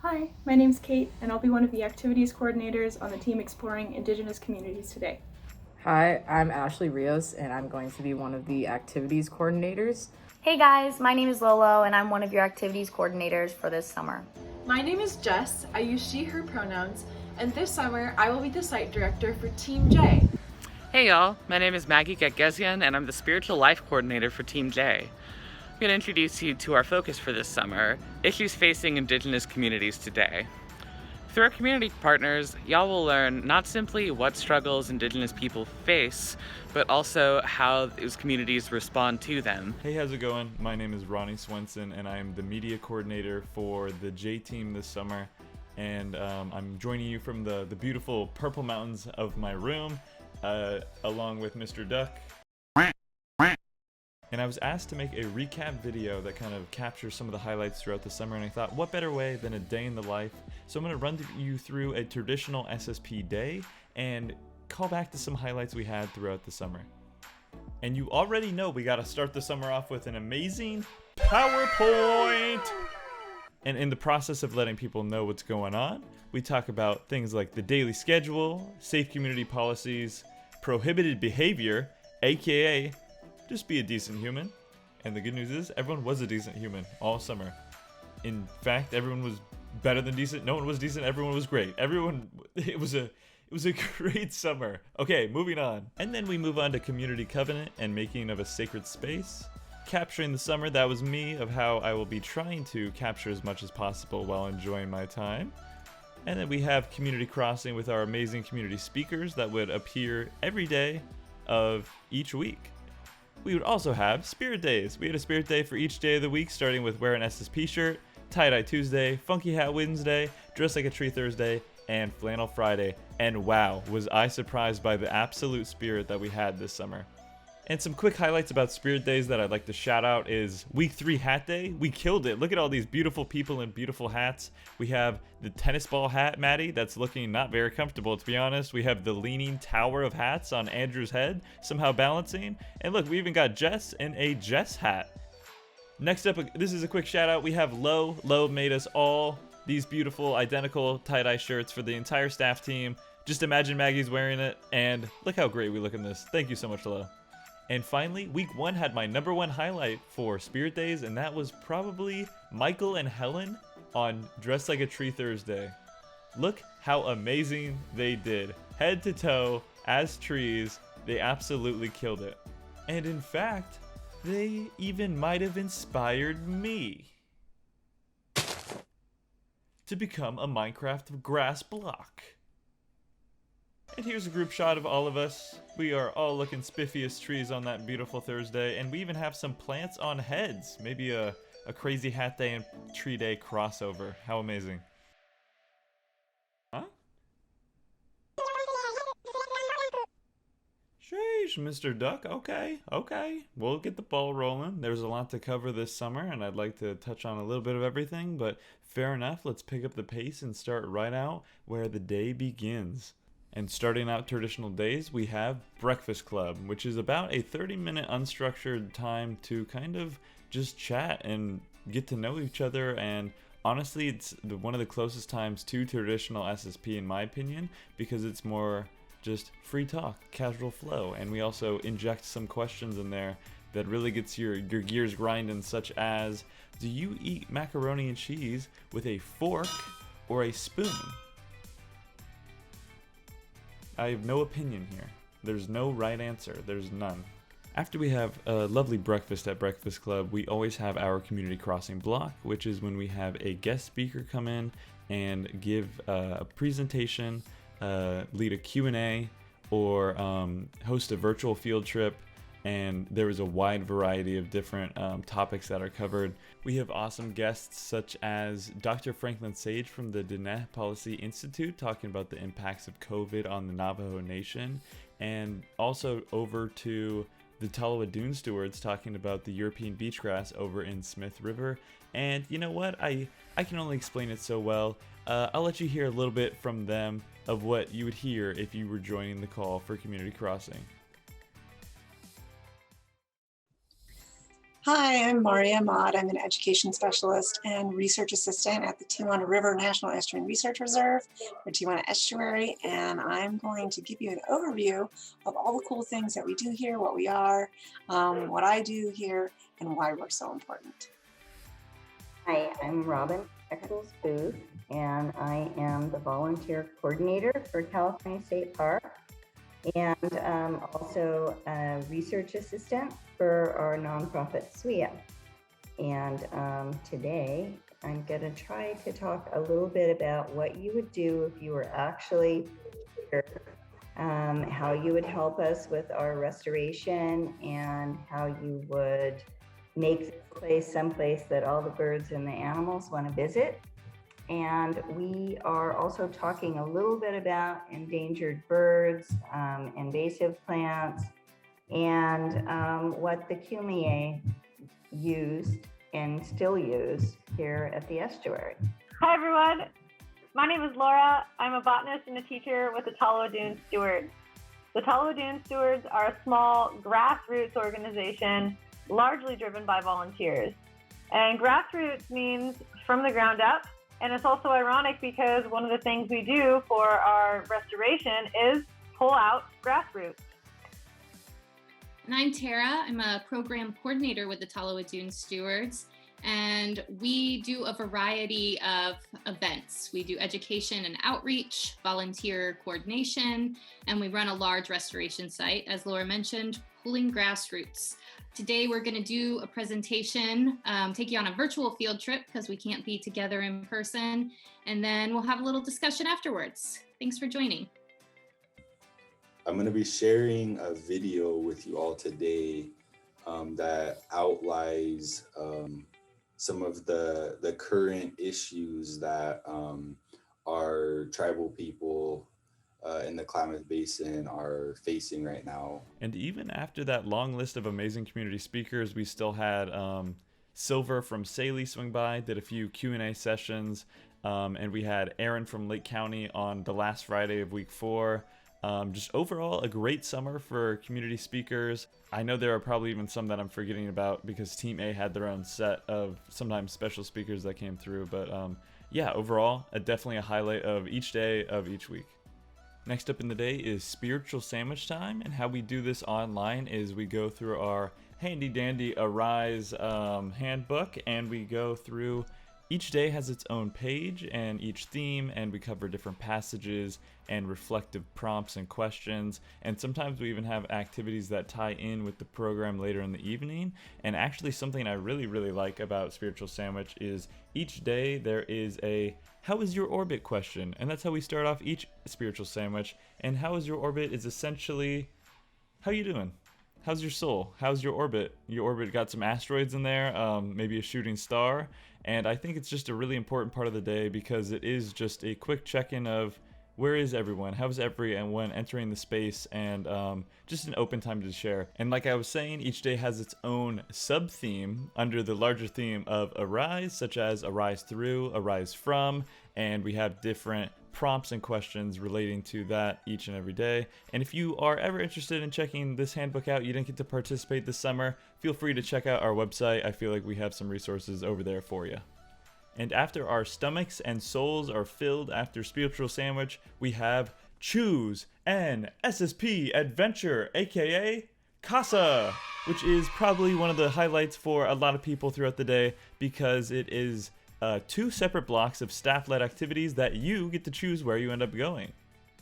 Hi, my name's Kate, and I'll be one of the activities coordinators on the team exploring Indigenous Communities Today. Hi, I'm Ashley Rios, and I'm going to be one of the activities coordinators. Hey guys, my name is Lolo, and I'm one of your activities coordinators for this summer. My name is Jess. I use she, her pronouns, and this summer I will be the site director for Team J. Hey y'all, my name is Maggie Getgezian, and I'm the Spiritual Life Coordinator for Team J. I'm going to introduce you to our focus for this summer, issues facing Indigenous communities today. Through our community partners, y'all will learn not simply what struggles Indigenous people face, but also how those communities respond to them. Hey, how's it going? My name is Ronnie Swenson, and I'm the media coordinator for the J team this summer. And I'm joining you from the beautiful purple mountains of my room, along with Mr. Duck. And I was asked to make a recap video that kind of captures some of the highlights throughout the summer, and I thought, what better way than a day in the life? So I'm going to run you through a traditional SSP day and call back to some highlights we had throughout the summer. And you already know we got to start the summer off with an amazing PowerPoint! And in the process of letting people know what's going on, we talk about things like the daily schedule, safe community policies, prohibited behavior, aka just be a decent human. And the good news is everyone was a decent human all summer. In fact, everyone was better than decent. No one was decent. Everyone was great. It was a great summer. Okay, moving on. And then we move on to community covenant and making of a sacred space. Capturing the summer, that was me, of how I will be trying to capture as much as possible while enjoying my time. And then we have community crossing with our amazing community speakers that would appear every day of each week. We would also have Spirit Days. We had a Spirit Day for each day of the week, starting with Wear an SSP Shirt, Tie-Dye Tuesday, Funky Hat Wednesday, Dress Like a Tree Thursday, and Flannel Friday. And wow, was I surprised by the absolute spirit that we had this summer. And some quick highlights about Spirit Days that I'd like to shout out is Week 3 Hat Day. We killed it. Look at all these beautiful people in beautiful hats. We have the tennis ball hat, Maddie, that's looking not very comfortable, to be honest. We have the leaning tower of hats on Andrew's head, somehow balancing. And look, we even got Jess in a Jess hat. Next up, this is a quick shout out. We have Lo. Lo made us all these beautiful identical tie-dye shirts for the entire staff team. Just imagine Maggie's wearing it, and look how great we look in this. Thank you so much, Lo. And finally, week 1 had my number 1 highlight for Spirit Days, and that was probably Michael and Helen on Dress Like a Tree Thursday. Look how amazing they did. Head to toe, as trees, they absolutely killed it. And in fact, they even might have inspired me to become a Minecraft grass block. And here's a group shot of all of us. We are all looking spiffy as trees on that beautiful Thursday, and we even have some plants on heads. Maybe a crazy hat day and tree day crossover. How amazing. Huh? Sheesh, Mr. Duck. Okay. We'll get the ball rolling. There's a lot to cover this summer, and I'd like to touch on a little bit of everything, but fair enough. Let's pick up the pace and start right out where the day begins. And starting out traditional days, we have Breakfast Club, which is about a 30-minute unstructured time to kind of just chat and get to know each other. And honestly, it's one of the closest times to traditional SSP, in my opinion, because it's more just free talk, casual flow. And we also inject some questions in there that really gets your gears grinding, such as, do you eat macaroni and cheese with a fork or a spoon? I have no opinion here. There's no right answer. There's none. After we have a lovely breakfast at Breakfast Club, we always have our community crossing block, which is when we have a guest speaker come in and give a presentation, lead a Q&A, or host a virtual field trip. And there is a wide variety of different topics that are covered. We have awesome guests such as Dr. Franklin Sage from the Diné Policy Institute talking about the impacts of COVID on the Navajo Nation, and also over to the Tolowa Dune Stewards talking about the European beachgrass over in Smith River. And you know what? I can only explain it so well. I'll let you hear a little bit from them of what you would hear if you were joining the call for Community Crossing. Hi, I'm Maria Mott. I'm an education specialist and research assistant at the Tijuana River National Estuarine Research Reserve, or Tijuana Estuary, and I'm going to give you an overview of all the cool things that we do here, what we are, what I do here, and why we're so important. Hi, I'm Robin Eccles Booth, and I am the volunteer coordinator for California State Park, and also a research assistant for our nonprofit SWIA. And today I'm going to try to talk a little bit about what you would do if you were actually here, how you would help us with our restoration, and how you would make this place someplace that all the birds and the animals want to visit. And we are also talking a little bit about endangered birds, invasive plants, and what the Cumier used and still use here at the estuary. Hi everyone, my name is Laura. I'm a botanist and a teacher with the Talo Dune Stewards. The Talo Dune Stewards are a small grassroots organization largely driven by volunteers. And grassroots means from the ground up. And it's also ironic because one of the things we do for our restoration is pull out grassroots. And I'm Tara. I'm a program coordinator with the Talo Dune Stewards, and we do a variety of events. We do education and outreach, volunteer coordination, and we run a large restoration site, as Laura mentioned, pulling grassroots. Today, we're going to do a presentation, take you on a virtual field trip because we can't be together in person, and then we'll have a little discussion afterwards. Thanks for joining. I'm going to be sharing a video with you all today that outlines some of the current issues that our tribal people in the Klamath Basin are facing right now. And even after that long list of amazing community speakers, we still had Silver from Saley swing by, did a few Q&A sessions, and we had Aaron from Lake County on the last Friday of week 4. Just overall a great summer for community speakers. I know there are probably even some that I'm forgetting about because Team A had their own set of sometimes special speakers that came through, but yeah, overall definitely a highlight of each day of each week. Next up in the day is spiritual sandwich time, and how we do this online is we go through our handy dandy Arise handbook, and we go through. Each day has its own page and each theme, and we cover different passages and reflective prompts and questions, and sometimes we even have activities that tie in with the program later in the evening. And actually something I really like about Spiritual Sandwich is each day there is a how is your orbit question, and that's how we start off each Spiritual Sandwich. And how is your orbit is essentially, how you doing? How's your soul? How's your orbit? Your orbit got some asteroids in there, maybe a shooting star. And I think it's just a really important part of the day because it is just a quick check-in of where is everyone, how's everyone entering the space, and just an open time to share. And like I was saying, each day has its own sub-theme under the larger theme of Arise, such as Arise Through, Arise From, and we have different prompts and questions relating to that each and every day. And if you are ever interested in checking this handbook out, you didn't get to participate this summer, feel free to check out our website. I feel like we have some resources over there for you. And after our stomachs and souls are filled after Spiritual Sandwich, we have Choose an SSP Adventure, aka Casa, which is probably one of the highlights for a lot of people throughout the day because it is 2 separate blocks of staff-led activities that you get to choose where you end up going.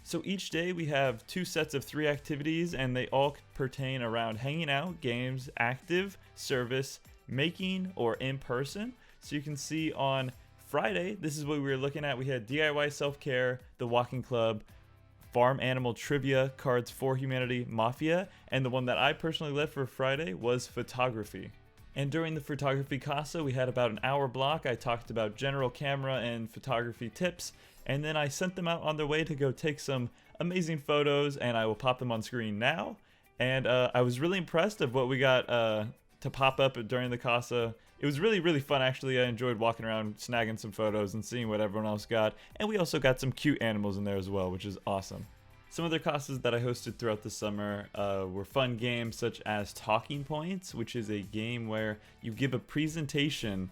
So each day we have 2 sets of 3 activities, and they all pertain around hanging out, games, active, service, making, or in person. So you can see on Friday, this is what we were looking at. We had DIY self-care, the walking club, farm animal trivia, cards for humanity, mafia, and the one that I personally led for Friday was photography. And during the photography casa, we had about an hour block. I talked about general camera and photography tips, and then I sent them out on their way to go take some amazing photos, and I will pop them on screen now. And I was really impressed of what we got to pop up during the casa. It was really fun, actually. I enjoyed walking around, snagging some photos and seeing what everyone else got. And we also got some cute animals in there as well, which is awesome. Some other classes that I hosted throughout the summer were fun games such as Talking Points, which is a game where you give a presentation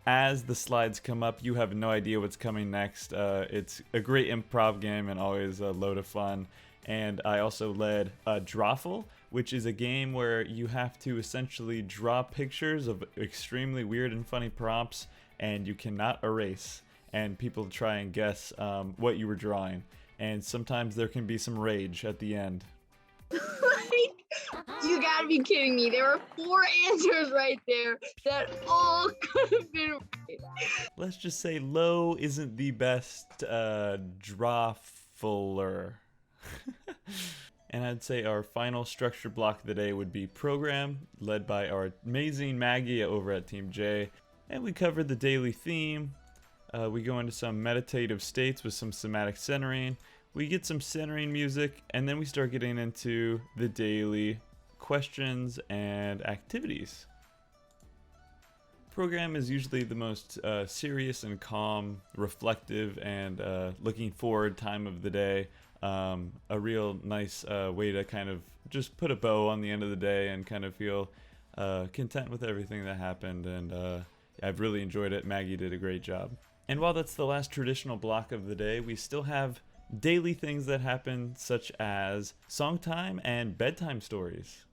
as the slides come up. You have no idea what's coming next. It's a great improv game and always a load of fun. And I also led Drawful, which is a game where you have to essentially draw pictures of extremely weird and funny prompts, and you cannot erase. And people try and guess what you were drawing. And sometimes there can be some rage at the end. You gotta be kidding me. There were 4 answers right there that all could have been right. Let's just say Low isn't the best drawfuller. And I'd say our final structure block of the day would be program, led by our amazing Maggie over at Team J. And we covered the daily theme. We go into some meditative states with some somatic centering. We get some centering music, and then we start getting into the daily questions and activities. Program is usually the most serious and calm, reflective, and looking forward time of the day. A real nice way to kind of just put a bow on the end of the day and kind of feel content with everything that happened. And I've really enjoyed it. Maggie did a great job. And while that's the last traditional block of the day, we still have daily things that happen, such as song time and bedtime stories.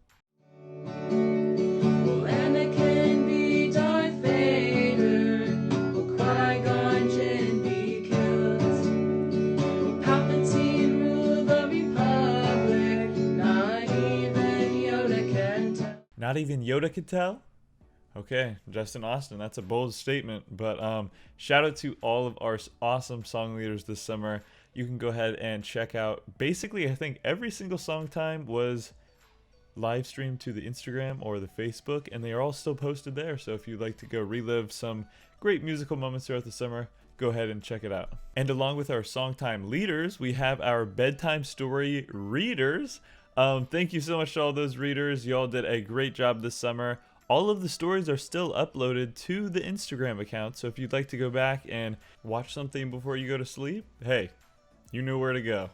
Not even Yoda could tell? Okay, Justin Austin, that's a bold statement, but shout out to all of our awesome song leaders this summer. You can go ahead and check out, basically I think every single song time was live streamed to the Instagram or the Facebook, and they are all still posted there. So if you'd like to go relive some great musical moments throughout the summer, go ahead and check it out. And along with our song time leaders, we have our bedtime story readers. Thank you so much to all those readers. You all did a great job this summer. All of the stories are still uploaded to the Instagram account, so if you'd like to go back and watch something before you go to sleep, hey, you know where to go.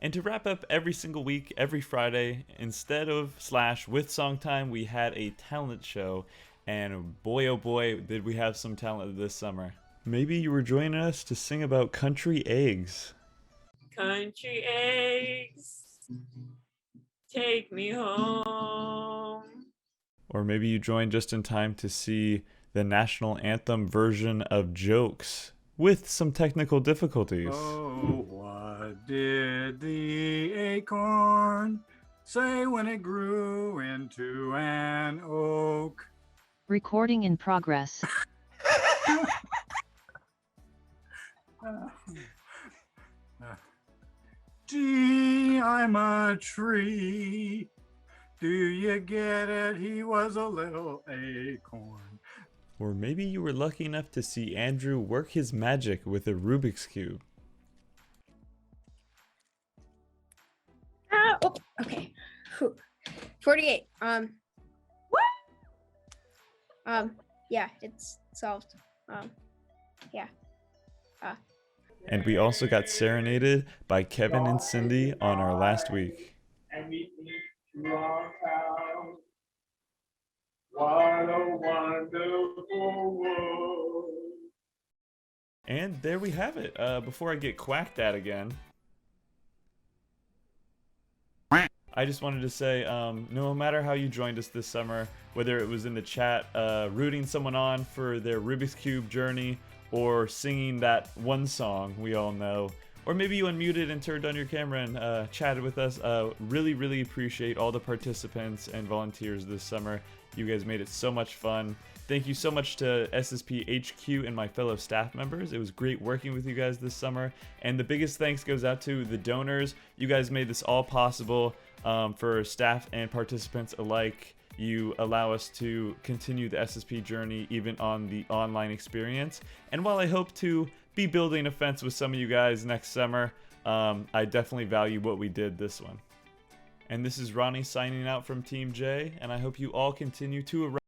And to wrap up every single week, every Friday, instead of / with song time, we had a talent show, and boy oh boy did we have some talent this summer. Maybe you were joining us to sing about country eggs. Country eggs, take me home. Or maybe you joined just in time to see the national anthem version of Jokes with some technical difficulties. Oh, what did the acorn say when it grew into an oak? Recording in progress. Gee, I'm a tree. Do you get it? He was a little acorn. Or maybe you were lucky enough to see Andrew work his magic with a Rubik's Cube. Oh, okay. Whew. 48. What? Yeah, it's solved. Yeah. And we also got serenaded by Kevin and Cindy on our last week. What a wonderful world. And there we have it. Before I get quacked at again, I just wanted to say, no matter how you joined us this summer, whether it was in the chat, rooting someone on for their Rubik's Cube journey, or singing that one song we all know, or maybe you unmuted and turned on your camera and chatted with us. Really, really appreciate all the participants and volunteers this summer. You guys made it so much fun. Thank you so much to SSP HQ and my fellow staff members. It was great working with you guys this summer. And the biggest thanks goes out to the donors. You guys made this all possible for staff and participants alike. You allow us to continue the SSP journey even on the online experience. And while I hope to be building a fence with some of you guys next summer, I definitely value what we did this one. And this is Ronnie signing out from Team J, and I hope you all continue to